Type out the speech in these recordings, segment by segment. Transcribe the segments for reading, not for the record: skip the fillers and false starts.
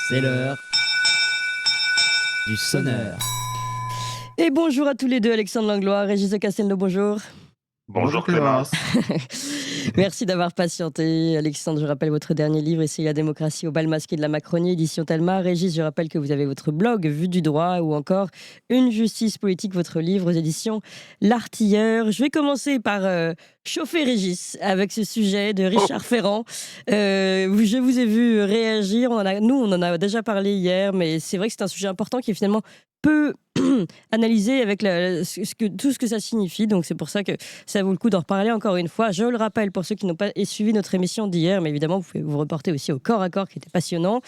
C'est l'heure du sonneur. Et bonjour à tous les deux, Alexandre Langlois, Régis de Castelnau, bonjour. Bonjour Clémence. Merci d'avoir patienté. Alexandre, je rappelle votre dernier livre, Essayer la démocratie au bal masqué de la Macronie, édition Talma. Régis, je rappelle que vous avez votre blog Vue du droit ou encore Une justice politique, votre livre aux éditions L'Artilleur. Je vais commencer par chauffer Régis avec ce sujet de Richard Ferrand. Je vous ai vu réagir. Nous, on en a déjà parlé hier, mais c'est vrai que c'est un sujet important qui est finalement peu analysé avec tout ce que ça signifie. Donc c'est pour ça que ça vaut le coup d'en reparler encore une fois. Je le rappelle pour ceux qui n'ont pas suivi notre émission d'hier, mais évidemment vous pouvez vous reporter aussi au corps à corps qui était passionnant,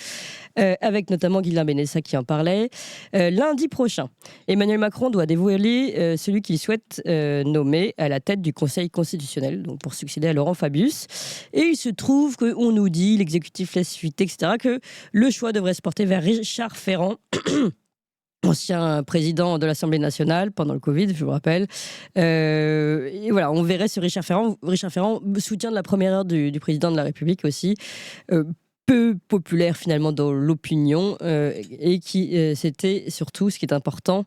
avec notamment Guilain Benessa qui en parlait. Lundi prochain, Emmanuel Macron doit dévoiler celui qu'il souhaite nommer à la tête du Conseil constitutionnel, donc pour succéder à Laurent Fabius. Et il se trouve qu'on nous dit, l'exécutif laisse fuiter, etc., que le choix devrait se porter vers Richard Ferrand, ancien président de l'Assemblée nationale pendant le Covid, je vous rappelle. Et voilà, on verrait ce Richard Ferrand. Richard Ferrand, soutien de la première heure du président de la République aussi. Peu populaire finalement dans l'opinion et qui c'était surtout ce qui est important,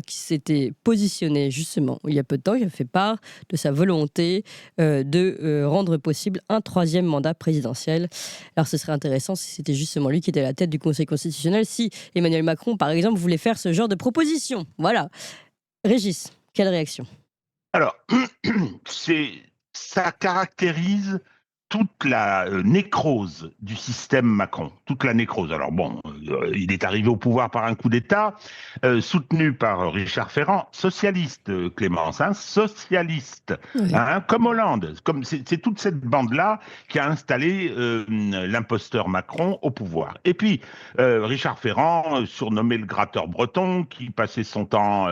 qui s'était positionné justement il y a peu de temps, il a fait part de sa volonté de rendre possible un troisième mandat présidentiel. Alors ce serait intéressant si c'était justement lui qui était à la tête du Conseil constitutionnel, si Emmanuel Macron par exemple voulait faire ce genre de proposition. Voilà. Régis, quelle réaction ? Alors, ça caractérise toute la nécrose du système Macron, toute la nécrose. Alors bon, il est arrivé au pouvoir par un coup d'État, soutenu par Richard Ferrand, socialiste, Clémence, socialiste, Oui. comme Hollande. C'est toute cette bande-là qui a installé l'imposteur Macron au pouvoir. Et puis, Richard Ferrand, surnommé le gratteur breton, qui passait son temps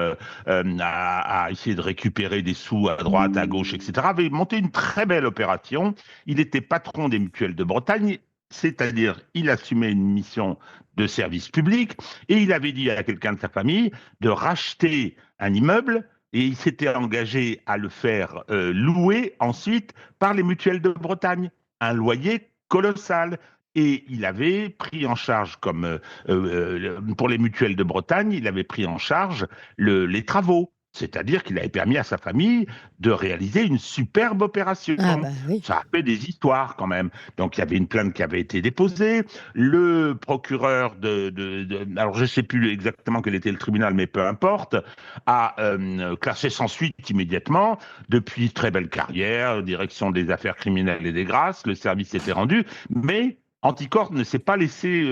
à essayer de récupérer des sous à droite, à gauche, etc., avait monté une très belle opération. Il était patron des mutuelles de Bretagne, c'est-à-dire il assumait une mission de service public et il avait dit à quelqu'un de sa famille de racheter un immeuble et il s'était engagé à le faire louer ensuite par les mutuelles de Bretagne. Un loyer colossal. Et il avait pris en charge, pour les mutuelles de Bretagne, il avait pris en charge les travaux. C'est-à-dire qu'il avait permis à sa famille de réaliser une superbe opération. Ah bah oui. Ça a fait des histoires quand même. Donc il y avait une plainte qui avait été déposée. Le procureur alors je ne sais plus exactement quel était le tribunal, mais peu importe, a classé sans suite immédiatement. Depuis, très belle carrière, direction des affaires criminelles et des grâces, le service était rendu, mais Anticorps ne s'est pas laissé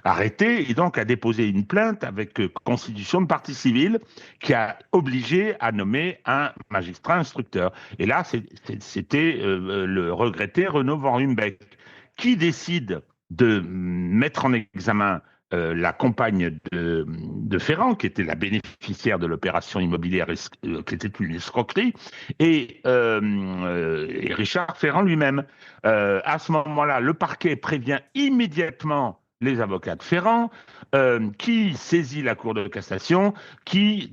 arrêter et donc a déposé une plainte avec constitution de partie civile qui a obligé à nommer un magistrat instructeur. Et là, c'était le regretté Renaud Van Humbeck qui décide de mettre en examen la compagne de Ferrand, qui était la bénéficiaire de l'opération immobilière, qui était une escroquerie, et Richard Ferrand lui-même. À ce moment-là, le parquet prévient immédiatement les avocats de Ferrand, qui saisit la Cour de cassation, qui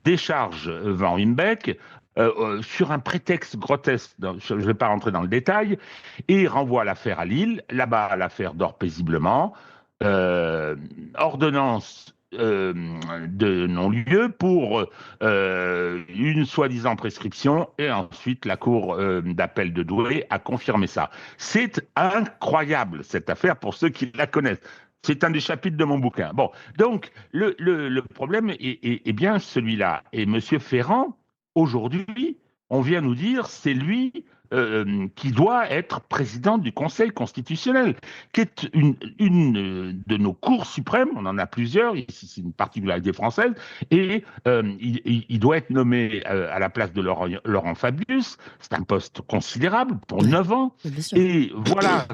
décharge Van Humbeck sur un prétexte grotesque, je ne vais pas rentrer dans le détail, et renvoie l'affaire à Lille. Là-bas, l'affaire dort paisiblement. Ordonnance de non-lieu pour une soi-disant prescription et ensuite la cour d'appel de Douai a confirmé ça. C'est incroyable cette affaire pour ceux qui la connaissent. C'est un des chapitres de mon bouquin. Bon, donc le problème est bien celui-là. Et M. Ferrand, aujourd'hui, on vient nous dire c'est lui qui doit être président du Conseil constitutionnel, qui est une de nos cours suprêmes, on en a plusieurs, ici c'est une particularité française, et il doit être nommé à la place de Laurent Fabius, c'est un poste considérable pour 9 ans, Bien sûr. et voilà,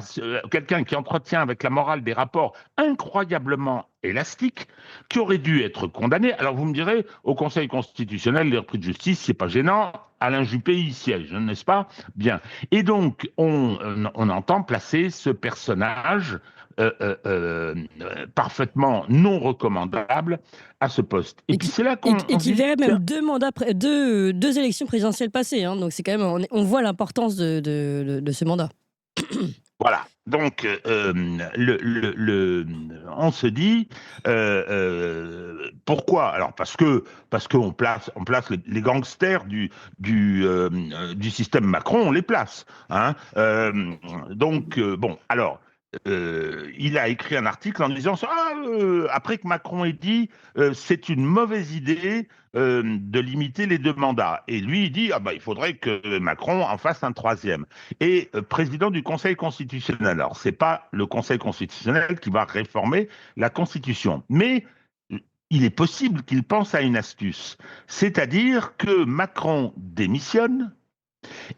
quelqu'un qui entretient avec la morale des rapports incroyablement élastiques, qui aurait dû être condamné. Alors vous me direz, au Conseil constitutionnel, les repris de justice, c'est pas gênant, Alain Juppé y siège, n'est-ce pas ? Bien. Et donc, on entend placer ce personnage parfaitement non recommandable à ce poste. Et puis c'est là qu'on... Et qui verrait même deux élections présidentielles passées. Hein, donc c'est quand même, on voit l'importance de ce mandat. Voilà. Donc, on se dit pourquoi? Alors parce qu'on place les gangsters du système Macron, on les place. Hein. Donc bon, alors. Il a écrit un article en disant après que Macron ait dit c'est une mauvaise idée de limiter les 2 mandats. Et lui, il dit il faudrait que Macron en fasse un troisième. Et président du Conseil constitutionnel. Alors, c'est pas le Conseil constitutionnel qui va réformer la Constitution, mais il est possible qu'il pense à une astuce, c'est-à-dire que Macron démissionne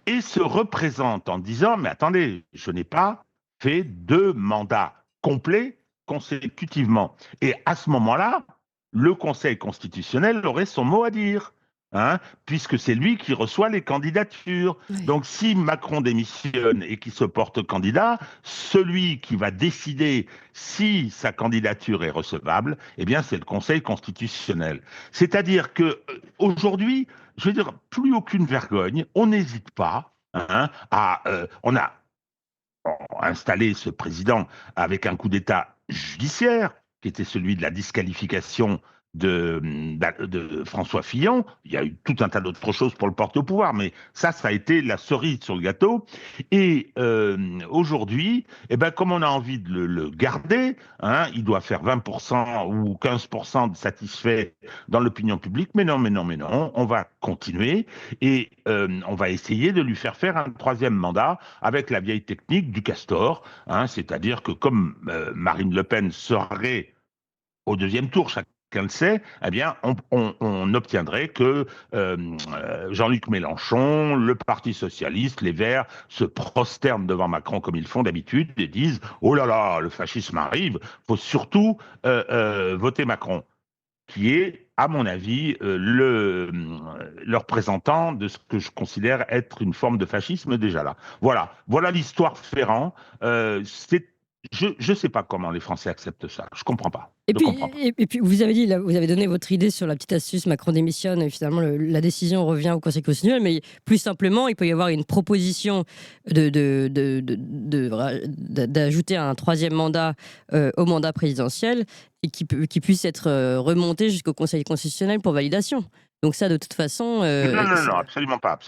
et se représente en disant mais attendez, je n'ai pas fait 2 mandats complets consécutivement. Et à ce moment-là, le Conseil constitutionnel aurait son mot à dire. Hein, puisque c'est lui qui reçoit les candidatures. Oui. Donc si Macron démissionne et qu'il se porte candidat, celui qui va décider si sa candidature est recevable, eh bien c'est le Conseil constitutionnel. C'est-à-dire que aujourd'hui, je veux dire, plus aucune vergogne, on n'hésite pas on a installé ce président avec un coup d'État judiciaire, qui était celui de la disqualification de François Fillon. Il y a eu tout un tas d'autres choses pour le porter au pouvoir, mais ça a été la cerise sur le gâteau. Et aujourd'hui, comme on a envie de le garder, il doit faire 20% ou 15% de satisfaits dans l'opinion publique, mais non, on va continuer et on va essayer de lui faire un troisième mandat avec la vieille technique du castor, c'est-à-dire que comme Marine Le Pen serait au deuxième tour, chacun le sait, eh bien, on obtiendrait que Jean-Luc Mélenchon, le Parti socialiste, les Verts se prosternent devant Macron comme ils font d'habitude et disent « Oh là là, le fascisme arrive, il faut surtout voter Macron », qui est, à mon avis, le représentant de ce que je considère être une forme de fascisme déjà là. Voilà l'histoire Ferrand. Je ne sais pas comment les Français acceptent ça. Je ne comprends pas. Et puis, vous avez dit, là, vous avez donné votre idée sur la petite astuce, Macron démissionne, et finalement, la décision revient au Conseil constitutionnel, mais plus simplement, il peut y avoir une proposition d'ajouter un troisième mandat au mandat présidentiel, et qui puisse être remonté jusqu'au Conseil constitutionnel pour validation. Donc ça, de toute façon... Non, absolument pas.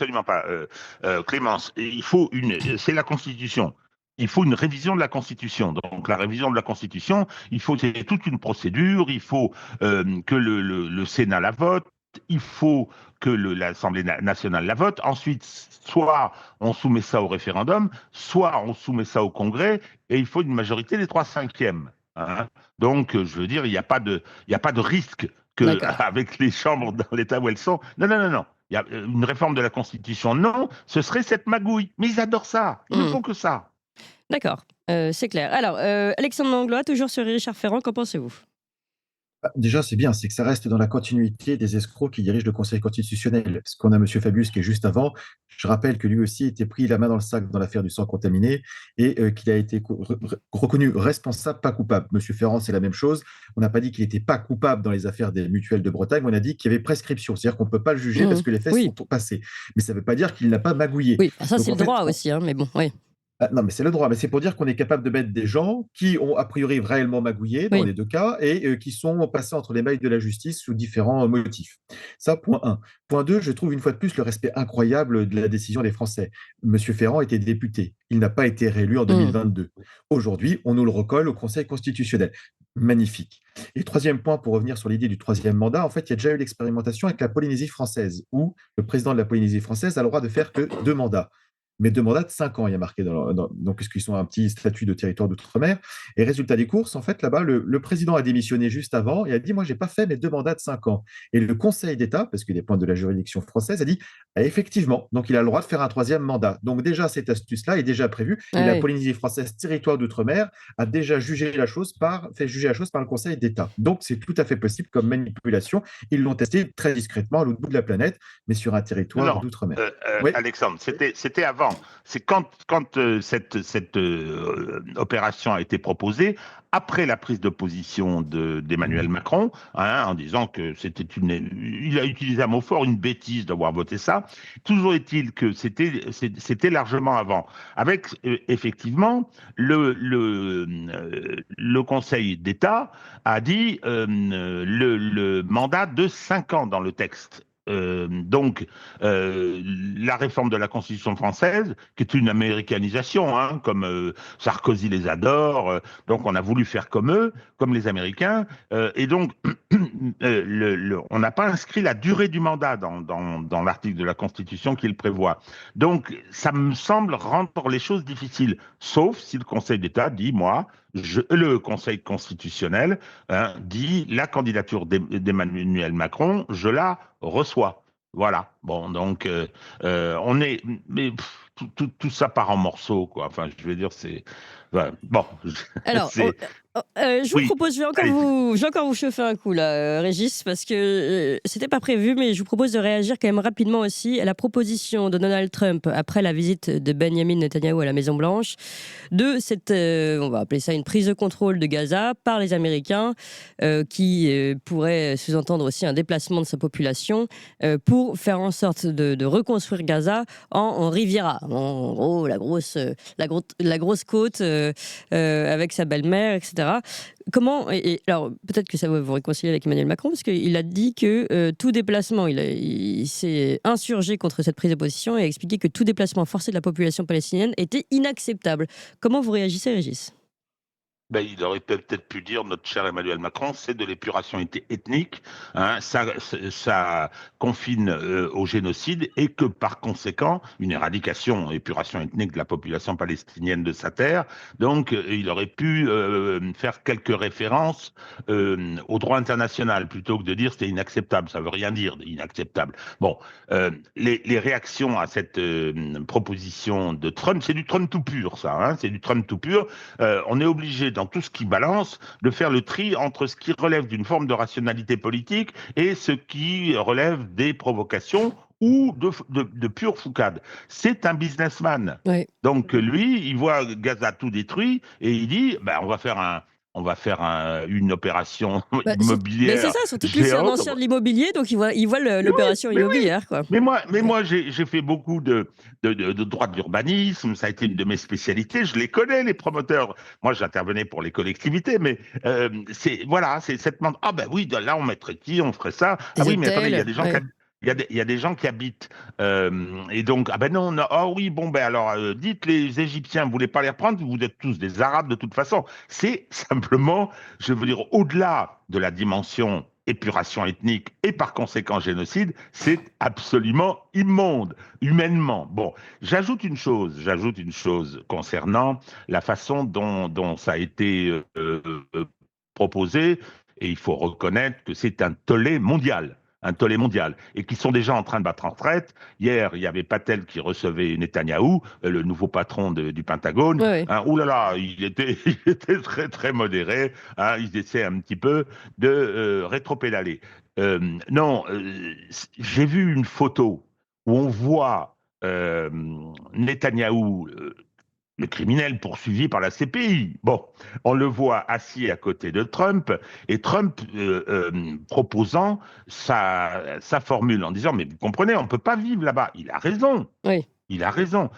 Clémence, c'est la Constitution. Il faut une révision de la Constitution. Donc la révision de la Constitution, c'est toute une procédure, il faut que le Sénat la vote, il faut que l'Assemblée nationale la vote. Ensuite, soit on soumet ça au référendum, soit on soumet ça au Congrès, et il faut une majorité des 3/5. Donc, je veux dire, il n'y a pas de risque avec les chambres dans l'état où elles sont. Non. Il y a une réforme de la Constitution. Non, ce serait cette magouille. Mais ils adorent ça. Ils ne font que ça. D'accord, c'est clair. Alors, Alexandre Langlois, toujours sur Richard Ferrand, qu'en pensez-vous ? Déjà, c'est bien, c'est que ça reste dans la continuité des escrocs qui dirigent le Conseil constitutionnel. Parce qu'on a M. Fabius qui est juste avant. Je rappelle que lui aussi était pris la main dans le sac dans l'affaire du sang contaminé et qu'il a été reconnu responsable, pas coupable. M. Ferrand, c'est la même chose. On n'a pas dit qu'il n'était pas coupable dans les affaires des mutuelles de Bretagne, mais on a dit qu'il y avait prescription. C'est-à-dire qu'on ne peut pas le juger parce que les faits sont passés. Mais ça ne veut pas dire qu'il n'a pas magouillé. Oui, ça c'est le droit aussi, mais bon, oui. Non, mais c'est le droit. Mais c'est pour dire qu'on est capable de mettre des gens qui ont a priori réellement magouillé dans les deux cas et qui sont passés entre les mailles de la justice sous différents motifs. Ça, point 1. Point 2, je trouve une fois de plus le respect incroyable de la décision des Français. Monsieur Ferrand était député. Il n'a pas été réélu en 2022. Aujourd'hui, on nous le recolle au Conseil constitutionnel. Magnifique. Et troisième point, pour revenir sur l'idée du troisième mandat, en fait, il y a déjà eu l'expérimentation avec la Polynésie française, où le président de la Polynésie française a le droit de faire que 2 mandats. Mais 2 mandats de 5 ans, il y a marqué donc, puisqu'ils sont un petit statut de territoire d'outre-mer. Et résultat des courses, en fait, là-bas, le président a démissionné juste avant et a dit « Moi, je n'ai pas fait mes 2 mandats de 5 ans ». Et le Conseil d'État, parce qu'il dépend de la juridiction française, a dit « Effectivement, donc il a le droit de faire un troisième mandat ». Donc déjà, cette astuce-là est déjà prévue. Et la Polynésie française, territoire d'outre-mer, a déjà fait juger la chose par le Conseil d'État. Donc, c'est tout à fait possible comme manipulation. Ils l'ont testé très discrètement à l'autre bout de la planète, mais sur un territoire d'outre-mer. Alexandre, c'était avant avant. C'est quand cette opération a été proposée, après la prise de position d'Emmanuel Macron, en disant que il a utilisé un mot fort, une bêtise d'avoir voté ça. Toujours est-il que c'était largement avant. Avec effectivement le Conseil d'État a dit le mandat de 5 ans dans le texte. La réforme de la Constitution française, qui est une américanisation, comme Sarkozy les adore, donc on a voulu faire comme eux, comme les Américains, et donc on n'a pas inscrit la durée du mandat dans l'article de la Constitution qui le prévoit. Donc ça me semble rendre les choses difficiles, sauf si le Conseil d'État dit, le Conseil constitutionnel dit la candidature d'Emmanuel Macron, je la reçoit. Voilà. Bon, donc on est, mais tout ça part en morceaux, quoi. Enfin, je veux dire, c'est bon. Alors, je vous Oui, propose, je vais encore vous chauffer un coup là, Régis, parce que c'était pas prévu, mais je vous propose de réagir quand même rapidement aussi à la proposition de Donald Trump après la visite de Benjamin Netanyahou à la Maison Blanche de cette, on va appeler ça une prise de contrôle de Gaza par les Américains, qui pourrait sous-entendre aussi un déplacement de sa population pour faire en sorte de reconstruire Gaza en Riviera, en gros la grosse côte avec sa belle-mère, etc. Comment, alors peut-être que ça va vous réconcilier avec Emmanuel Macron, parce qu'il a dit que tout déplacement, il s'est insurgé contre cette prise de position et a expliqué que tout déplacement forcé de la population palestinienne était inacceptable. Comment vous réagissez, Régis ? Il aurait peut-être pu dire, notre cher Emmanuel Macron, c'est de l'épuration ethnique, ça confine au génocide et que par conséquent, une épuration ethnique de la population palestinienne de sa terre, donc il aurait pu faire quelques références au droit international plutôt que de dire c'était inacceptable, ça veut rien dire, inacceptable. Bon, les réactions à cette proposition de Trump, c'est du Trump tout pur, ça, c'est du Trump tout pur. On est obligé dans tout ce qui balance, de faire le tri entre ce qui relève d'une forme de rationalité politique et ce qui relève des provocations ou de pure foucade. C'est un businessman. Oui. Donc lui, il voit Gaza tout détruit et il dit, on va faire une opération immobilière. Mais c'est ça, surtout que lui, c'est un ancien de l'immobilier, donc il voit l'opération immobilière, quoi. Mais moi, j'ai fait beaucoup de droit de l'urbanisme, ça a été une de mes spécialités, je les connais, les promoteurs. Moi, j'intervenais pour les collectivités, mais c'est cette demande. Ah ben oui, là, on mettrait qui, on ferait ça. Ah oui, mais attendez, il y a des gens qui il y a des gens qui habitent. Et donc, ah ben non, oui, bon, ben alors, dites les Égyptiens, vous voulez pas les reprendre, vous êtes tous des Arabes de toute façon. C'est simplement, je veux dire, au-delà de la dimension épuration ethnique et par conséquent génocide, c'est absolument immonde, humainement. Bon, j'ajoute une chose concernant la façon dont ça a été proposé, et il faut reconnaître que c'est un tollé mondial, et qui sont déjà en train de battre en retraite. Hier, il y avait Patel qui recevait Netanyahou, le nouveau patron du Pentagone. Ouais. Ouh là là, il était très très modéré. Il essaie un petit peu de rétropédaler. Non, j'ai vu une photo où on voit Netanyahou, le criminel poursuivi par la CPI. Bon, on le voit assis à côté de Trump, et Trump proposant sa formule en disant « Mais vous comprenez, on ne peut pas vivre là-bas ». Il a raison. Oui. Il a raison.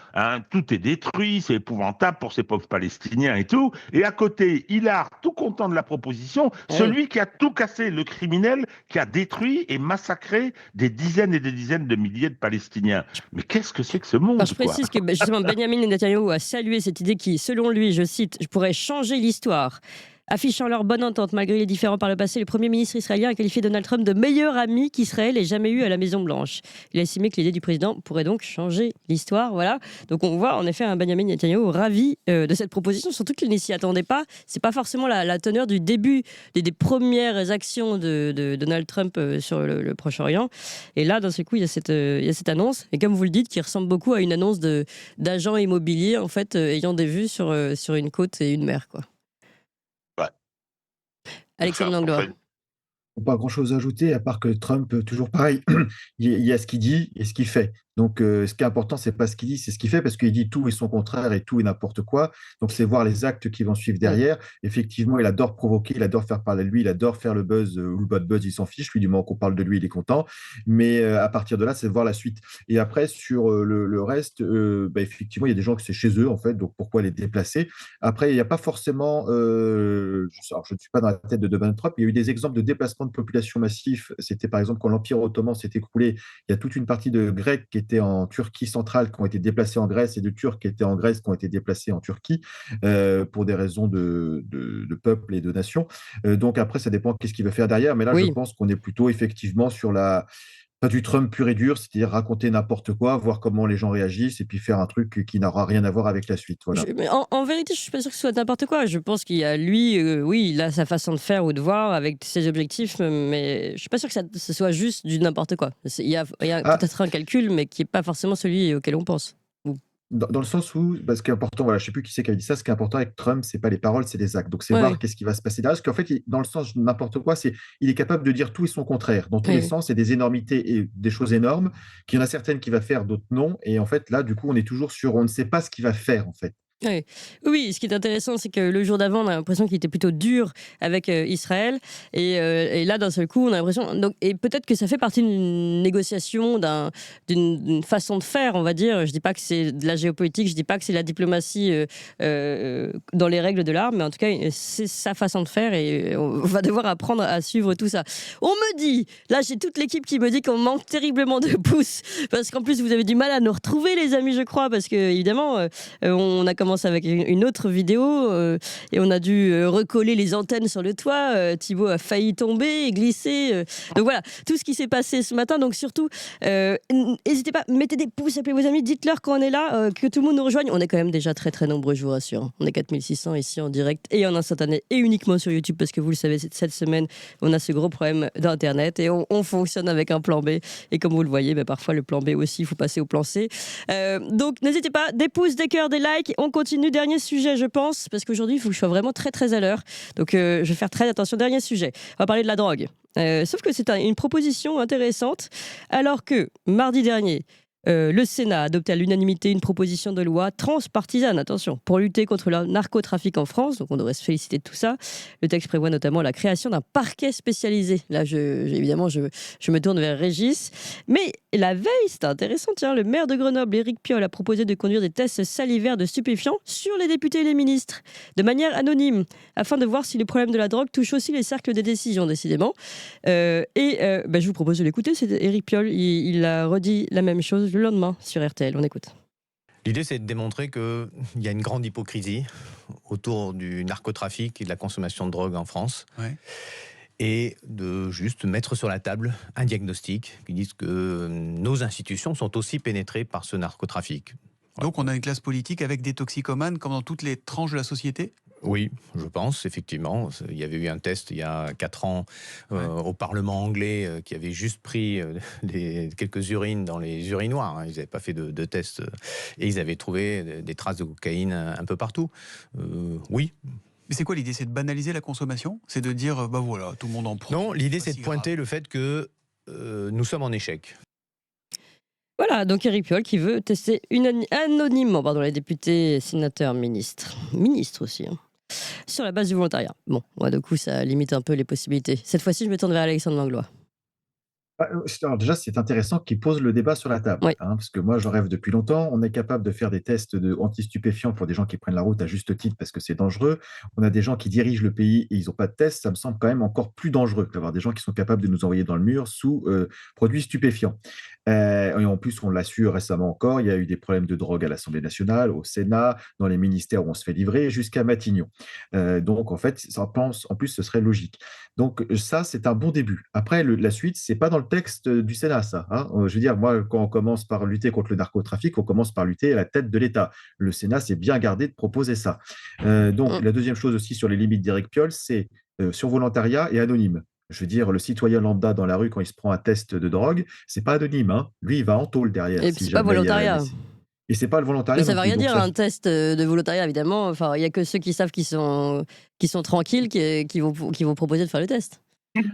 Tout est détruit, c'est épouvantable pour ces pauvres Palestiniens et tout. Et à côté, Hillard, tout content de la proposition, celui qui a tout cassé, le criminel qui a détruit et massacré des dizaines et des dizaines de milliers de Palestiniens. Mais qu'est-ce que c'est que ce monde, Je précise que justement Benjamin Netanyahou a salué cette idée qui, selon lui, je cite, « pourrait changer l'histoire ». Affichant leur bonne entente malgré les différends par le passé, le Premier ministre israélien a qualifié Donald Trump de meilleur ami qu'Israël ait jamais eu à la Maison-Blanche. Il a estimé que l'idée du président pourrait donc changer l'histoire. Voilà. Donc on voit en effet un Benjamin Netanyahou ravi de cette proposition, surtout qu'il ne s'y attendait pas. C'est pas forcément la teneur du début des premières actions de Donald Trump sur le Proche-Orient. Et là, d'un seul coup, il y a cette annonce, et comme vous le dites, qui ressemble beaucoup à une annonce d'agents immobiliers en fait ayant des vues sur une côte et une mer, quoi. Alexandre Langlois. Pas grand-chose à ajouter, à part que Trump, toujours pareil, il y a ce qu'il dit et ce qu'il fait. Donc, ce qui est important, c'est pas ce qu'il dit, c'est ce qu'il fait, parce qu'il dit tout et son contraire et tout et n'importe quoi. Donc, c'est voir les actes qui vont suivre derrière. Effectivement, il adore provoquer, il adore faire parler de lui, il adore faire le buzz ou le bad buzz, il s'en fiche. Lui, du moment qu'on parle de lui, il est content. Mais à partir de là, c'est voir la suite. Et après, sur le reste, effectivement, il y a des gens que c'est chez eux, en fait. Donc, pourquoi les déplacer? Après, il n'y a pas forcément. Alors, je ne suis pas dans la tête de Donald Trump. Il y a eu des exemples de déplacement de population massif. C'était par exemple quand l'Empire ottoman s'est écroulé. Il y a toute une partie de Grecs qui étaient en Turquie centrale, qui ont été déplacés en Grèce, et de Turcs qui étaient en Grèce, qui ont été déplacés en Turquie pour des raisons de peuple et de nation. Donc après, ça dépend qu'est-ce qu'il veut faire derrière. Mais là, je Oui. pense qu'on est plutôt effectivement sur pas du Trump pur et dur, c'est-à-dire raconter n'importe quoi, voir comment les gens réagissent et puis faire un truc qui n'aura rien à voir avec la suite. Voilà. Mais en vérité, je suis pas sûr que ce soit n'importe quoi. Je pense qu'il y a lui, oui, il a sa façon de faire ou de voir avec ses objectifs, mais je suis pas sûr que ce soit juste du n'importe quoi. Il y a Ah, peut-être un calcul, mais qui est pas forcément celui auquel on pense. dans le sens où, ce qui est important, voilà, je ne sais plus qui c'est qui a dit ça, ce qui est important avec Trump, c'est pas les paroles, c'est les actes. Donc, c'est Ouais, voir ouais. qu'est-ce qui va se passer derrière. Parce qu'en fait, dans le sens de n'importe quoi, il est capable de dire tout et son contraire. Dans tous les Ouais. sens, c'est des énormités et des choses énormes, qu'il y en a certaines qui va faire, d'autres non. Et en fait, là, du coup, on est toujours sur, on ne sait pas ce qu'il va faire, en fait. Ouais. Oui, ce qui est intéressant, c'est que le jour d'avant, on a l'impression qu'il était plutôt dur avec Israël. Et là, d'un seul coup, on a l'impression. Et peut-être que ça fait partie d'une négociation, d'une façon de faire, on va dire. Je dis pas que c'est de la géopolitique, je dis pas que c'est la diplomatie dans les règles de l'art, mais en tout cas, c'est sa façon de faire et on va devoir apprendre à suivre tout ça. On me dit, là, j'ai toute l'équipe qui me dit qu'on manque terriblement de pouces, parce qu'en plus, vous avez du mal à nous retrouver, les amis, je crois, parce que, évidemment, on a commencé avec une autre vidéo et on a dû recoller les antennes sur le toit. Thibaut a failli tomber et glisser. Donc voilà, tout ce qui s'est passé ce matin. Donc surtout, n'hésitez pas, mettez des pouces, appelez vos amis, dites-leur quand on est là, que tout le monde nous rejoigne. On est quand même déjà très très nombreux, je vous rassure. On est 4600 ici en direct et en instantané et uniquement sur YouTube parce que vous le savez, cette semaine, on a ce gros problème d'Internet et on fonctionne avec un plan B. Et comme vous le voyez, parfois le plan B aussi, il faut passer au plan C. Donc n'hésitez pas, des pouces, des cœurs, des likes. On continue, dernier sujet, je pense, parce qu'aujourd'hui, il faut que je sois vraiment très, très à l'heure. Donc, je vais faire très attention. Dernier sujet, on va parler de la drogue. Sauf que c'est une proposition intéressante, alors que mardi dernier, le Sénat a adopté à l'unanimité une proposition de loi transpartisane, attention, pour lutter contre le narcotrafic en France. Donc on devrait se féliciter de tout ça. Le texte prévoit notamment la création d'un parquet spécialisé. Là, évidemment, je me tourne vers Régis. Mais la veille, c'était intéressant, tiens, le maire de Grenoble, Éric Piolle, a proposé de conduire des tests salivaires de stupéfiants sur les députés et les ministres, de manière anonyme, afin de voir si le problème de la drogue touche aussi les cercles des décisions, décidément. Je vous propose de l'écouter. C'est Éric Piolle, il a redit la même chose le lendemain sur RTL. On écoute. L'idée, c'est de démontrer qu'il y a une grande hypocrisie autour du narcotrafic et de la consommation de drogue en France. Ouais. Et de juste mettre sur la table un diagnostic qui dise que nos institutions sont aussi pénétrées par ce narcotrafic. Donc on a une classe politique avec des toxicomanes comme dans toutes les tranches de la société? Oui, je pense, effectivement. Il y avait eu un test il y a 4 ans au Parlement anglais qui avait juste pris quelques urines dans les urinoirs. Hein. Ils n'avaient pas fait de test et ils avaient trouvé des traces de cocaïne un peu partout. Oui. Mais c'est quoi l'idée? C'est de banaliser la consommation? C'est de dire, voilà, tout le monde en prend? Non, l'idée, pas c'est si de pointer le fait que nous sommes en échec. Voilà, donc Éric Piolle qui veut tester anonymement les députés, sénateurs, ministres aussi, hein, sur la base du volontariat. Bon, moi, du coup, ça limite un peu les possibilités. Cette fois-ci, je me tourne vers Alexandre Langlois. Alors déjà, c'est intéressant qu'il pose le débat sur la table, Oui. parce que moi, j'en rêve depuis longtemps. On est capable de faire des tests anti-stupéfiants pour des gens qui prennent la route à juste titre parce que c'est dangereux. On a des gens qui dirigent le pays et ils n'ont pas de test. Ça me semble quand même encore plus dangereux d'avoir des gens qui sont capables de nous envoyer dans le mur sous produits stupéfiants. Et en plus, on l'a su récemment encore, il y a eu des problèmes de drogue à l'Assemblée nationale, au Sénat, dans les ministères où on se fait livrer, jusqu'à Matignon. Donc, en fait, en plus, ce serait logique. Donc, ça, c'est un bon début. Après, la suite, c'est pas dans le texte du Sénat, ça. Je veux dire, moi, quand on commence par lutter contre le narcotrafic, on commence par lutter à la tête de l'État. Le Sénat s'est bien gardé de proposer ça. Donc, la deuxième chose aussi sur les limites d'Éric Piolle, c'est sur volontariat et anonyme. Je veux dire, le citoyen lambda dans la rue, quand il se prend un test de drogue, c'est pas anonyme. Lui, il va en tôle derrière. Et si c'est pas jamais il y a- volontariat. Et c'est pas le volontariat. Mais ça non veut plus. rien Donc dire, ça, un test de volontariat, évidemment. Enfin, il n'y a que ceux qui savent qu'ils sont tranquilles qui vont proposer de faire le test.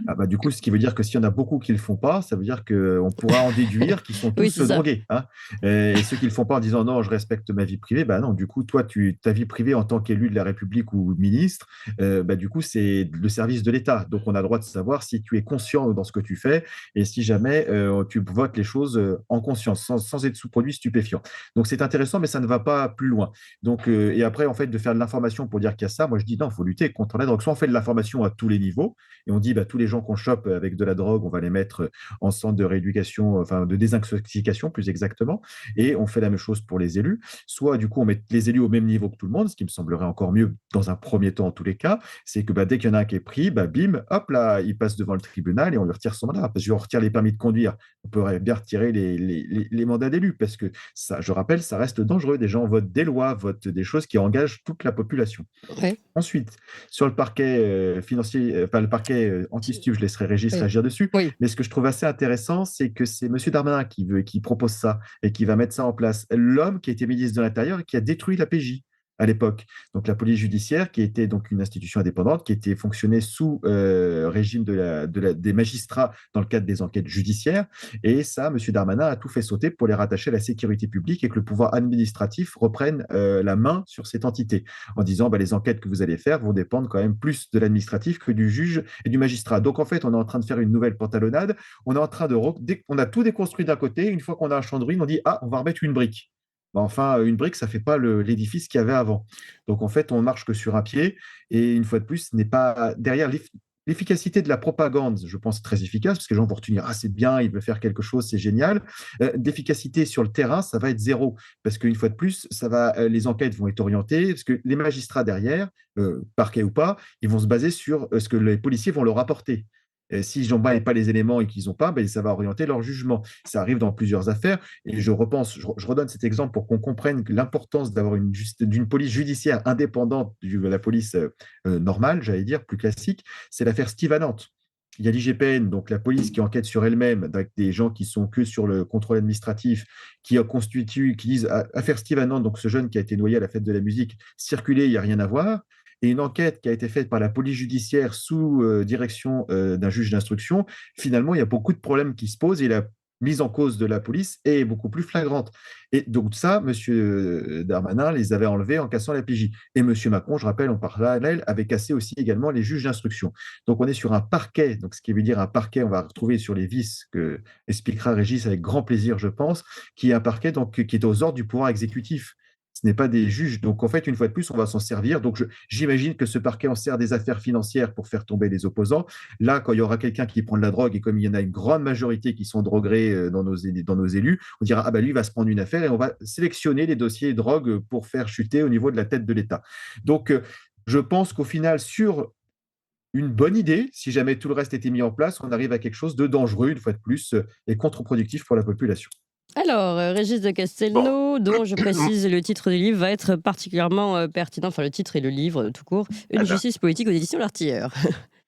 Ah bah, du coup, ce qui veut dire que s'il y en a beaucoup qui le font pas, ça veut dire qu'on pourra en déduire qu'ils sont Oui, tous c'est ça. drogués, hein. Et ceux qui le font pas en disant non, je respecte ma vie privée, bah non, du coup, toi, ta vie privée en tant qu'élu de la République ou ministre, bah, du coup, c'est le service de l'État. Donc, on a le droit de savoir si tu es conscient dans ce que tu fais et si jamais tu votes les choses en conscience, sans être sous produit stupéfiant. Donc, c'est intéressant, mais ça ne va pas plus loin. Donc, et après, en fait, de faire de l'information pour dire qu'il y a ça, moi, je dis non, il faut lutter contre la drogue. Soit on fait de l'information à tous les niveaux, et on dit bah, tous les gens qu'on chope avec de la drogue, on va les mettre en centre de rééducation, enfin de désintoxication plus exactement, et on fait la même chose pour les élus. Soit du coup on met les élus au même niveau que tout le monde, ce qui me semblerait encore mieux dans un premier temps en tous les cas, c'est que bah, dès qu'il y en a un qui est pris, bah, bim, hop là, il passe devant le tribunal et on lui retire son mandat. Parce que on retire les permis de conduire, on pourrait bien retirer les mandats d'élus, parce que ça, je rappelle, ça reste dangereux. Des gens votent des lois, votent des choses qui engagent toute la population. Ouais. Ensuite, sur le parquet financier, enfin le parquet anti-stupes, je laisserai Régis Oui. réagir dessus. Oui. Mais ce que je trouve assez intéressant, c'est que c'est M. Darmanin qui propose ça et qui va mettre ça en place. L'homme qui était ministre de l'Intérieur et qui a détruit la PJ à l'époque. Donc la police judiciaire, qui était donc une institution indépendante, qui était fonctionnée sous régime des magistrats dans le cadre des enquêtes judiciaires. Et ça, M. Darmanin a tout fait sauter pour les rattacher à la sécurité publique et que le pouvoir administratif reprenne la main sur cette entité, en disant bah, les enquêtes que vous allez faire vont dépendre quand même plus de l'administratif que du juge et du magistrat. Donc en fait, on est en train de faire une nouvelle pantalonnade. On est en train de on a tout déconstruit d'un côté. Une fois qu'on a un champ de ruines, on dit ah, on va remettre une brique. Bah, enfin, une brique, ça fait pas l'édifice qu'il y avait avant. Donc en fait, on marche que sur un pied. Et une fois de plus, ce n'est pas derrière l'efficacité de la propagande, je pense, très efficace, parce que les gens vont retenir ah, c'est bien, il veut faire quelque chose, c'est génial. D'efficacité sur le terrain, ça va être zéro. Parce qu'une fois de plus, les enquêtes vont être orientées, parce que les magistrats derrière, parquet ou pas, ils vont se baser sur ce que les policiers vont leur apporter. Si Jean n'ont pas les éléments et qu'ils n'ont pas, ben, ça va orienter leur jugement. Ça arrive dans plusieurs affaires. Et je redonne cet exemple pour qu'on comprenne l'importance d'avoir d'une police judiciaire indépendante de la police normale, j'allais dire, plus classique. C'est l'affaire Steve à Nantes. Il y a l'IGPN, donc la police qui enquête sur elle-même, avec des gens qui sont que sur le contrôle administratif, qui disent affaire Steve à Nantes, donc ce jeune qui a été noyé à la fête de la musique, circuler, il n'y a rien à voir. Et une enquête qui a été faite par la police judiciaire sous direction d'un juge d'instruction, finalement, il y a beaucoup de problèmes qui se posent et la mise en cause de la police est beaucoup plus flagrante. Et donc ça, M. Darmanin les avait enlevés en cassant la PJ. Et M. Macron, je rappelle, en parallèle, avait cassé aussi également les juges d'instruction. Donc on est sur un parquet, donc ce qui veut dire un parquet, on va retrouver sur les vices que expliquera Régis avec grand plaisir, je pense, qui est un parquet donc, qui est aux ordres du pouvoir exécutif. Ce n'est pas des juges. Donc, en fait, une fois de plus, on va s'en servir. Donc, j'imagine que ce parquet en sert des affaires financières pour faire tomber les opposants. Là, quand il y aura quelqu'un qui prend de la drogue, et comme il y en a une grande majorité qui sont drogués dans nos élus, on dira, ah ben lui, il va se prendre une affaire et on va sélectionner les dossiers drogue pour faire chuter au niveau de la tête de l'État. Donc, je pense qu'au final, sur une bonne idée, si jamais tout le reste était mis en place, on arrive à quelque chose de dangereux, une fois de plus, et contre-productif pour la population. Alors, Régis de Castelnau, dont je précise le titre du livre, va être particulièrement pertinent, enfin le titre et le livre tout court, Une justice politique aux éditions L'Artilleur.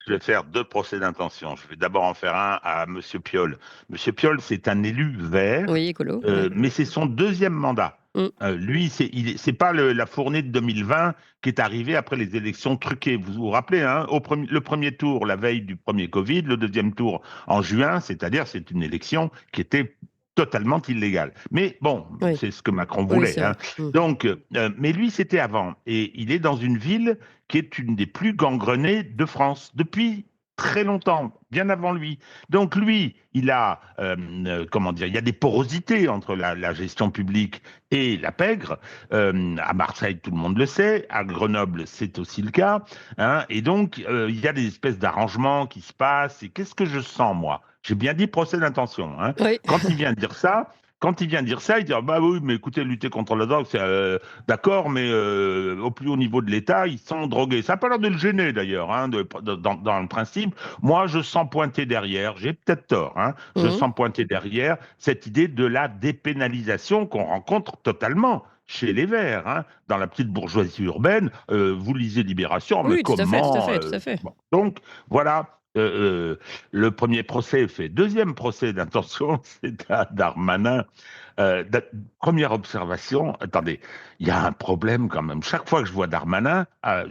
Je vais faire 2 procès d'intention. Je vais d'abord en faire un à M. Piolle. M. Piolle, c'est un élu vert, Oui, écolo. mais c'est son 2e mandat. Lui, c'est pas la fournée de 2020 qui est arrivée après les élections truquées. Vous vous rappelez, hein, le premier tour, la veille du premier Covid, le deuxième tour en juin, c'est-à-dire c'est une élection qui était totalement illégale. Mais bon, Oui. c'est ce que Macron voulait. Oui, hein. Donc, mais lui, c'était avant. Et il est dans une ville qui est une des plus gangrenées de France depuis très longtemps, bien avant lui. Donc lui, il a, comment dire, il y a des porosités entre la gestion publique et la pègre. À Marseille, tout le monde le sait. À Grenoble, c'est aussi le cas. Hein. Et donc, il y a des espèces d'arrangements qui se passent. Et qu'est-ce que je sens, moi? J'ai bien dit procès d'intention. Hein. Oui. Quand il vient de dire ça, il dit bah oui, mais écoutez, lutter contre la drogue, c'est d'accord, mais au plus haut niveau de l'État, ils sont drogués. Ça n'a pas l'air de le gêner d'ailleurs, hein, dans le principe. Moi, je sens pointer derrière, j'ai peut-être tort, hein, je sens pointer derrière cette idée de la dépénalisation qu'on rencontre totalement chez les Verts, hein, dans la petite bourgeoisie urbaine. Vous lisez Libération, mais Oui, tout à comment fait, tout à fait. bon. Donc voilà. le premier procès est fait. Deuxième procès d'intention, c'est à Darmanin. Première observation, attendez, il y a un problème quand même. Chaque fois que je vois Darmanin, à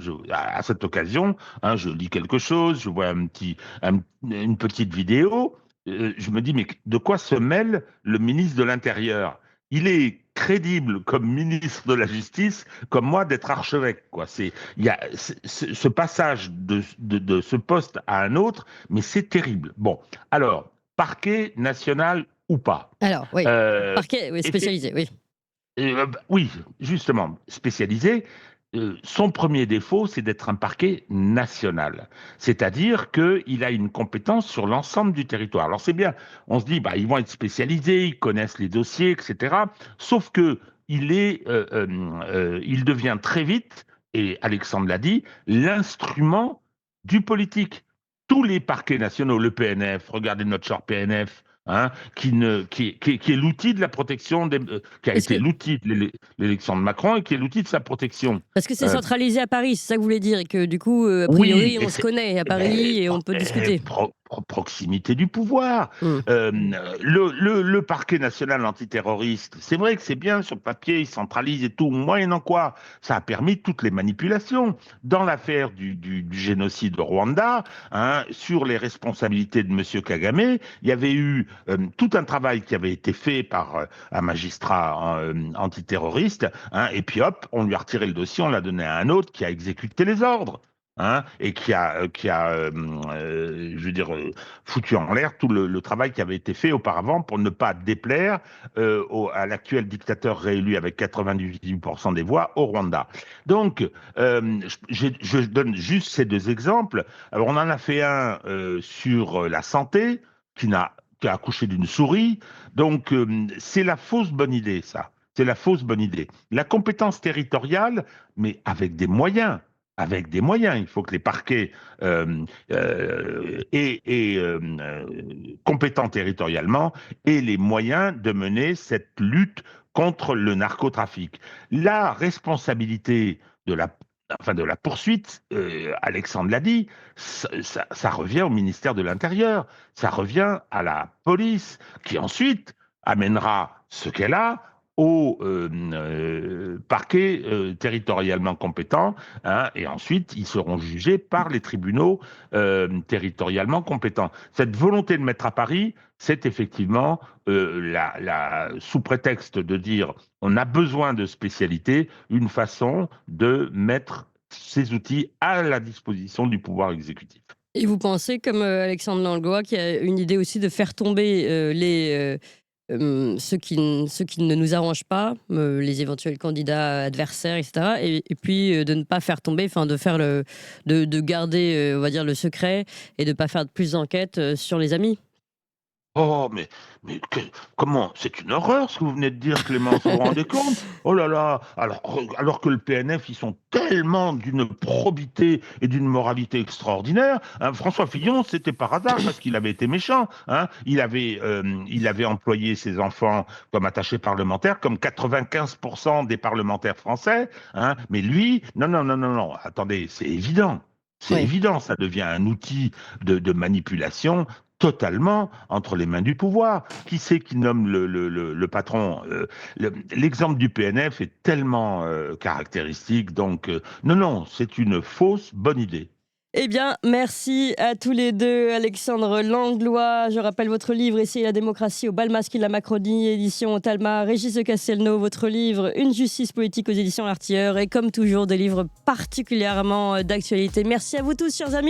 cette occasion, hein, je lis quelque chose, je vois une petite vidéo, je me dis, mais de quoi se mêle le ministre de l'Intérieur? Il est crédible comme ministre de la Justice, comme moi d'être archevêque, quoi. Il y a ce passage de ce poste à un autre, mais c'est terrible. Bon, alors, parquet national ou pas? Alors, oui, parquet oui, Effe- spécialisé, oui. oui, justement, spécialisé. Son premier défaut, c'est d'être un parquet national. C'est-à-dire qu'il a une compétence sur l'ensemble du territoire. Alors c'est bien, on se dit, bah, ils vont être spécialisés, ils connaissent les dossiers, etc. Sauf que il devient très vite, et Alexandre l'a dit, l'instrument du politique. Tous les parquets nationaux, le PNF, regardez notre cher PNF, hein, qui est l'outil de la protection, qui a Est-ce été que- l'outil de l'élection de Macron et qui est l'outil de sa protection. Parce que c'est Euh, centralisé à Paris, c'est ça que vous voulez dire, et que du coup, a oui, priori, et on se connaît à eh ben, Paris et on peut discuter. proximité du pouvoir. Hmm. Le parquet national antiterroriste, c'est vrai que c'est bien sur le papier, il centralise et tout, moyennant quoi, ça a permis toutes les manipulations. Dans l'affaire du génocide au Rwanda, hein, sur les responsabilités de M. Kagame, il y avait eu tout un travail qui avait été fait par un magistrat antiterroriste, hein, et puis hop, on lui a retiré le dossier, on l'a donné à un autre qui a exécuté les ordres. Hein, et je veux dire, foutu en l'air tout le travail qui avait été fait auparavant pour ne pas déplaire à l'actuel dictateur réélu avec 98% des voix au Rwanda. Donc, je donne juste ces deux exemples. Alors, on en a fait un sur la santé qui a accouché d'une souris. Donc, c'est la fausse bonne idée, ça. C'est la fausse bonne idée. La compétence territoriale, mais avec des moyens. Avec des moyens. Il faut que les parquets compétents territorialement aient les moyens de mener cette lutte contre le narcotrafic. La responsabilité de la poursuite, Alexandre l'a dit, ça revient au ministère de l'Intérieur, ça revient à la police, qui ensuite amènera ce qu'elle a au parquet territorialement compétent, hein, et ensuite ils seront jugés par les tribunaux territorialement compétents. Cette volonté de mettre à Paris, c'est effectivement sous prétexte de dire on a besoin de spécialités, une façon de mettre ces outils à la disposition du pouvoir exécutif. Et vous pensez, comme Alexandre Langlois, qu'il y a une idée aussi de faire tomber ceux qui ne nous arrangent pas, les éventuels candidats adversaires, etc. Et puis de ne pas faire tomber, enfin de garder, on va dire, le secret et de ne pas faire de plus d'enquêtes sur les amis. Oh, comment? C'est une horreur ce que vous venez de dire, Clémence, vous vous rendez compte? Oh là là! Alors que le PNF, ils sont tellement d'une probité et d'une moralité extraordinaire. Hein. François Fillon, c'était par hasard parce qu'il avait été méchant. Hein. Il avait employé ses enfants comme attachés parlementaires, comme 95% des parlementaires français. Hein. Mais lui, non, non, non, non, non. Attendez, c'est évident. C'est Oui. évident, ça devient un outil de manipulation totalement entre les mains du pouvoir. Qui c'est qui nomme le patron? L'exemple du PNF est tellement caractéristique. Donc, non, non, c'est une fausse bonne idée. Eh bien, merci à tous les deux. Alexandre Langlois, je rappelle votre livre Essayer la démocratie au bal masqué de la Macronie, édition Talma. Régis de Castelnau, votre livre Une justice politique aux éditions L'Artilleur. Et comme toujours, des livres particulièrement d'actualité. Merci à vous tous, chers amis.